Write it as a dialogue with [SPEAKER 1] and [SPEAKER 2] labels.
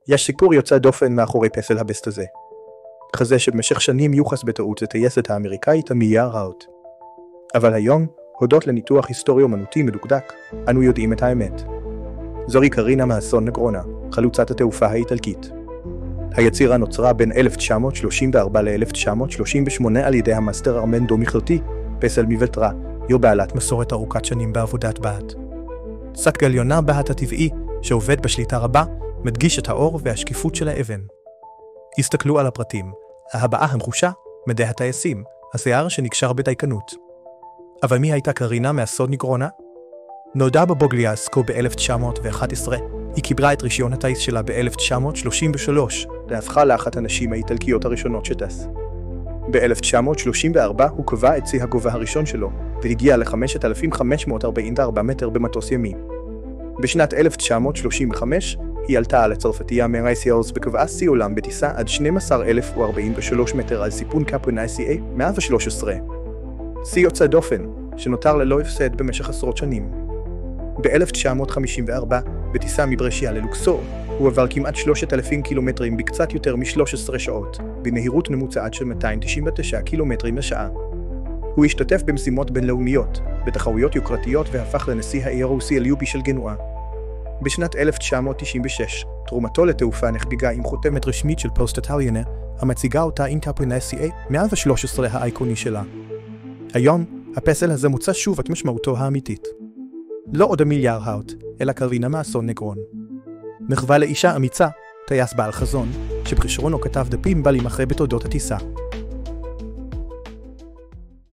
[SPEAKER 1] יש סיפור יוצא דופן מאחורי פסל הבסט הזה. כזה שבמשך שנים יוחס בטעות לטייסת האמריקאית אמיליה ראוט. אבל היום, הודות לניתוח היסטורי-אומנותי מדוקדק, אנו יודעים את האמת. זוהי קרינה מאסון נגרונה, חלוצת התעופה האיטלקית. היצירה נוצרה בין 1934 ל-1938 על ידי המאסטר ארמנדו מיכלטי, פסל מוולטרה, עיר בעלת מסורת ארוכת שנים בעבודת בהט. שק גליונה בהט הטבעי, שעובד בשליטה רבה, מדגיש את האור והשקיפות של האבן. הסתכלו על הפרטים, ההבעה המחושה, מדי הטייסים, השיער שנקשר בדייקנות. אבל מי הייתה קרינה מאסון נגרונה? נולדה בבוגליאסקו ב-1911, היא קיבלה את רישיון הטייס שלה ב-1933, והפכה לאחת הנשים האיטלקיות הראשונות שטס. ב-1934 הוא קבע את שיא הגובה הראשון שלו, והגיע ל-5,544 מטר במטוס ימי. בשנת 1935 היא עלתה על הצרפתייה מרייסיורס וקבעה שיא עולם בטיסה עד 12,043 מטר על סיפון קפרן ICA 113. שיא יוצא דופן, שנותר ללא הפסד במשך עשרות שנים. ב-1954, בטיסה מבראשיה ללוקסור, הוא עבר כמעט 3,000 קילומטרים בקצת יותר מ-13 שעות, במהירות ממוצעת של 299 קילומטרים לשעה. הוא השתתף במשימות בינלאומיות, בתחרויות יוקרתיות והפך לנשיא העיר הרוסי של גנואה. בשנת 1996, תרומתו לתעופה נחגגה עם חותמת רשמית של פוסט איטליאנה, המציגה אותה עם קפרן ICA 113 האייקוני שלה. היום, הפסל הזה מוצא שוב את משמעותו האמיתית. לא עוד אמיליה ראוט, אלא קרינה מאסון נגרון. מחווה לאישה אמיצה, טייס בעל חזון, שבכישרונו כתב דפים בל יימחה בתולדות הטיסה.